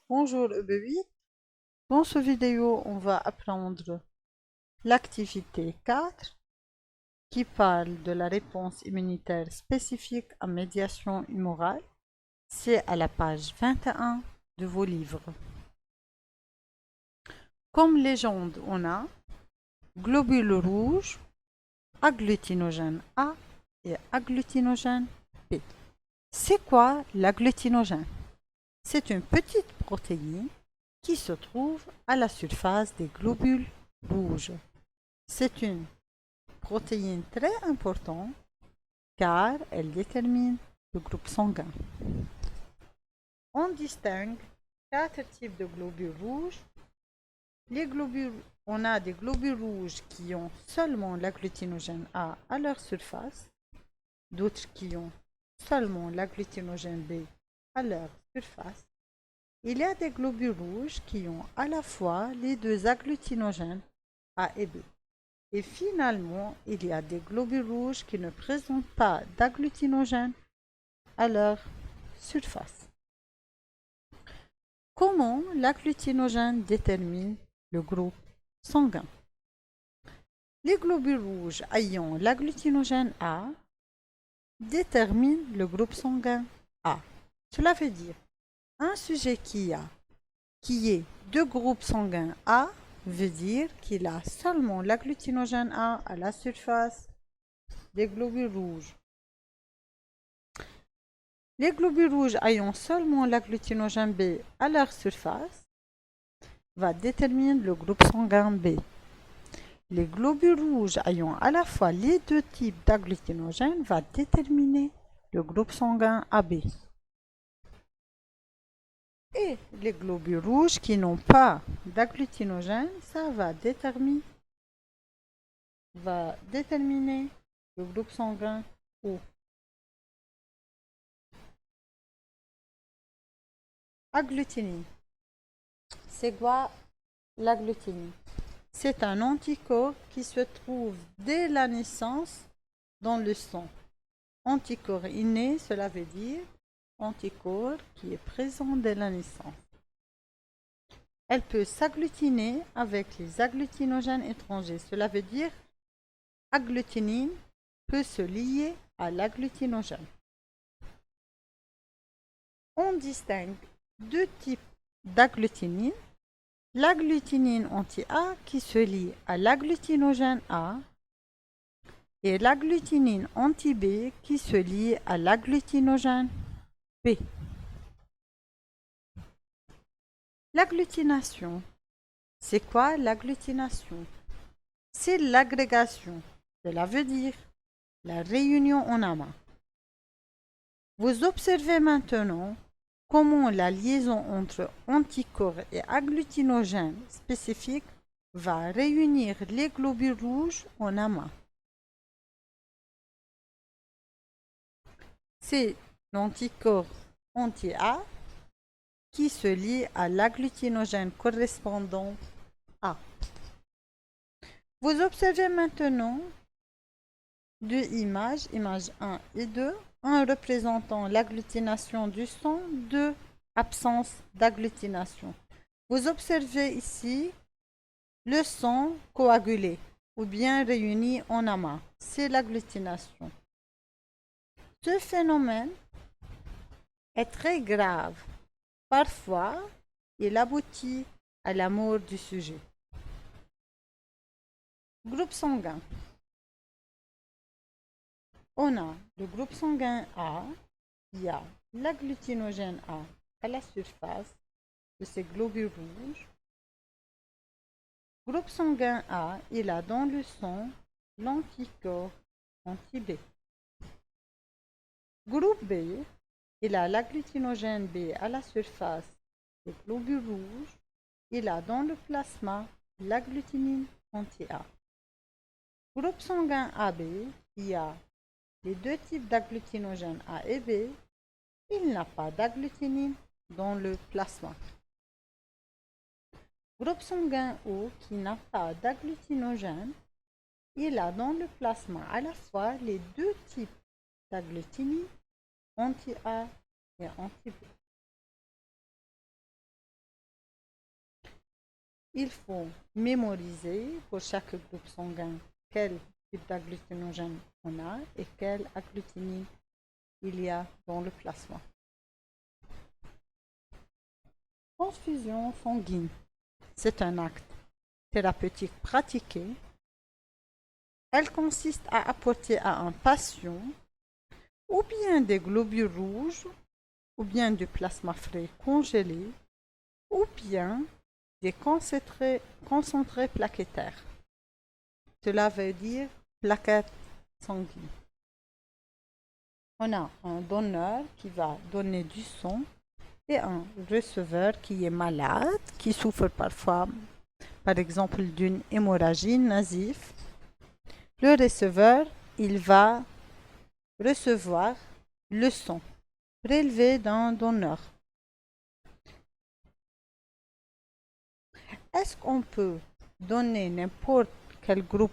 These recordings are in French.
Bonjour EB8. Dans cette vidéo, on va apprendre l'activité 4 qui parle de la réponse immunitaire spécifique à médiation humorale. C'est à la page 21 de vos livres. Comme légende, on a globules rouges, agglutinogène A et agglutinogène B. C'est quoi l'agglutinogène? C'est une petite protéine qui se trouve à la surface des globules rouges. C'est une protéine très importante car elle détermine le groupe sanguin. On distingue 4 types de globules rouges. On a des globules rouges qui ont seulement l'agglutinogène A à leur surface, d'autres qui ont seulement l'agglutinogène B à leur surface. Il y a des globules rouges qui ont à la fois les deux agglutinogènes A et B. Et finalement, il y a des globules rouges qui ne présentent pas d'agglutinogène à leur surface. Comment l'agglutinogène détermine le groupe sanguin? Les globules rouges ayant l'agglutinogène A déterminent le groupe sanguin A. Cela veut dire un sujet qui est deux groupes sanguins A veut dire qu'il a seulement l'agglutinogène A à la surface des globules rouges. Les globules rouges ayant seulement l'agglutinogène B à leur surface va déterminer le groupe sanguin B. Les globules rouges ayant à la fois les deux types d'agglutinogène va déterminer le groupe sanguin AB. Et les globules rouges qui n'ont pas d'agglutinogène, ça va déterminer le groupe sanguin O. Agglutinine. C'est quoi l'agglutinine? C'est un anticorps qui se trouve dès la naissance dans le sang. Anticorps inné, cela veut dire anticorps qui est présent dès la naissance. Elle peut s'agglutiner avec les agglutinogènes étrangers. Cela veut dire agglutinine peut se lier à l'agglutinogène. On distingue deux types d'agglutinine. L'agglutinine anti-A qui se lie à l'agglutinogène A et l'agglutinine anti-B qui se lie à l'agglutinogène B. L'agglutination. C'est quoi l'agglutination? C'est l'agrégation. Cela veut dire la réunion en amas. Vous observez maintenant comment la liaison entre anticorps et agglutinogène spécifique va réunir les globules rouges en amas. C'est l'anticorps anti-A qui se lie à l'agglutinogène correspondant A. Vous observez maintenant deux images, image 1 et 2, un représentant l'agglutination du sang, deux absence d'agglutination. Vous observez ici le sang coagulé ou bien réuni en amas, c'est l'agglutination. Ce phénomène est très grave. Parfois, il aboutit à la mort du sujet. Groupe sanguin. On a le groupe sanguin A, il y a l'agglutinogène A à la surface de ces globules rouges. Groupe sanguin A, il a dans le sang l'anticorps anti-B. Groupe B, il a l'agglutinogène B à la surface des globules rouges. Il a dans le plasma l'agglutinine anti-A. Groupe sanguin AB, il y a les deux types d'agglutinogènes A et B. Il n'a pas d'agglutinine dans le plasma. Groupe sanguin O qui n'a pas d'agglutinogène, il a dans le plasma à la fois les deux types d'agglutinine anti-A et anti-B. il faut mémoriser pour chaque groupe sanguin quel type d'agglutinogène on a et quelle agglutinine il y a dans le plasma. Transfusion sanguine, c'est un acte thérapeutique pratiqué. Elle consiste à apporter à un patient ou bien des globules rouges, ou bien du plasma frais congelé, ou bien des concentrés plaquettaires. Cela veut dire plaquettes sanguines. On a un donneur qui va donner du sang et un receveur qui est malade, qui souffre parfois, par exemple, d'une hémorragie nazive. Le receveur, il va recevoir le sang prélevé d'un donneur. Est-ce qu'on peut donner n'importe quel groupe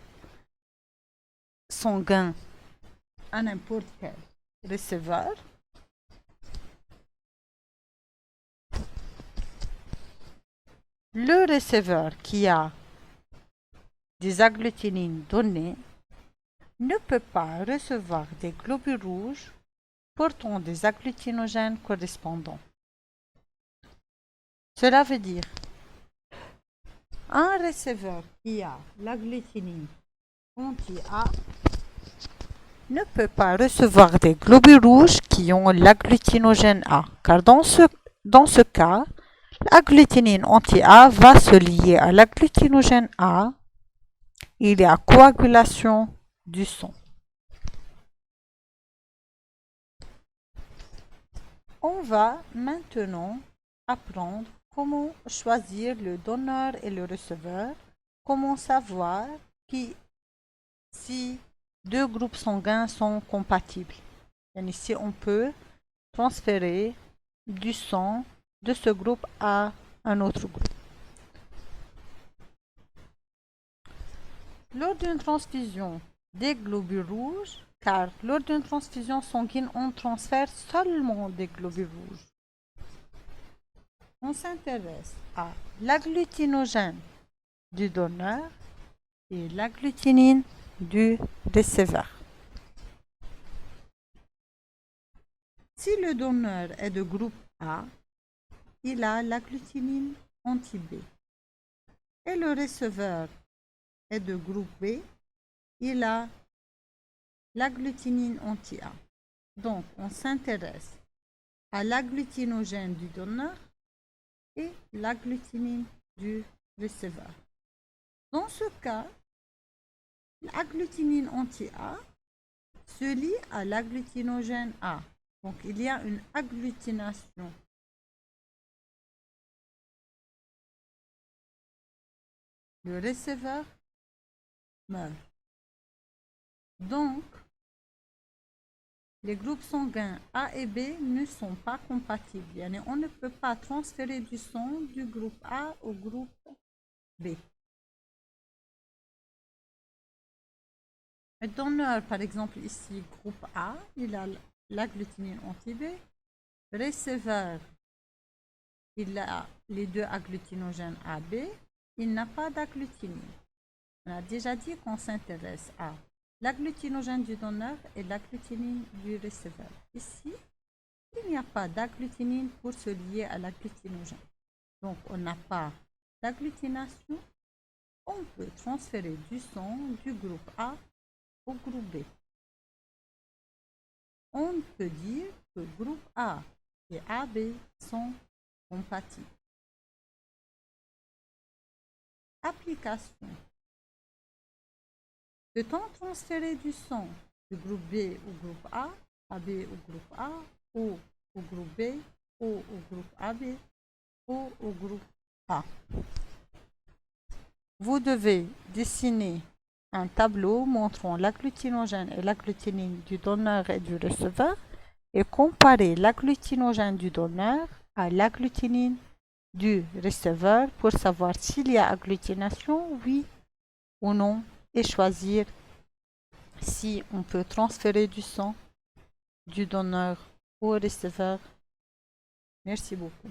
sanguin à n'importe quel receveur? Le receveur qui a des agglutinines données ne peut pas recevoir des globules rouges portant des agglutinogènes correspondants. Cela veut dire un receveur qui a l'agglutinine anti-A ne peut pas recevoir des globules rouges qui ont l'agglutinogène A, car dans ce cas, l'agglutinine anti-A va se lier à l'agglutinogène A. Il y a coagulation du sang. On va maintenant apprendre comment choisir le donneur et le receveur, comment savoir si deux groupes sanguins sont compatibles. Et ici, on peut transférer du sang de ce groupe à un autre groupe. Lors d'une transfusion des globules rouges, car lors d'une transfusion sanguine, on transfère seulement des globules rouges. On s'intéresse à l'agglutinogène du donneur et l'agglutinine du receveur. Si le donneur est de groupe A, il a l'agglutinine anti-B. Et le receveur est de groupe B, il a l'agglutinine anti-A. Donc, on s'intéresse à l'agglutinogène du donneur et l'agglutinine du receveur. Dans ce cas, l'agglutinine anti-A se lie à l'agglutinogène A. Donc, il y a une agglutination. Le receveur meurt. Donc, les groupes sanguins A et B ne sont pas compatibles. On ne peut pas transférer du sang du groupe A au groupe B. Le donneur, par exemple ici, groupe A, il a l'agglutinine anti-B. Le receveur, il a les deux agglutinogènes AB. Il n'a pas d'agglutinine. On a déjà dit qu'on s'intéresse à l'agglutinogène du donneur et l'agglutinine du receveur. Ici, il n'y a pas d'agglutinine pour se lier à l'agglutinogène. Donc, on n'a pas d'agglutination. On peut transférer du sang du groupe A au groupe B. On peut dire que groupe A et AB sont compatibles. Application. Peut-on transférer du sang du groupe B au groupe A, AB au groupe A, O au groupe B, O au groupe AB, O au groupe A? Vous devez dessiner un tableau montrant l'agglutinogène et l'agglutinine du donneur et du receveur et comparer l'agglutinogène du donneur à l'agglutinine du receveur pour savoir s'il y a agglutination, oui ou non, et choisir si on peut transférer du sang du donneur au receveur. Merci beaucoup.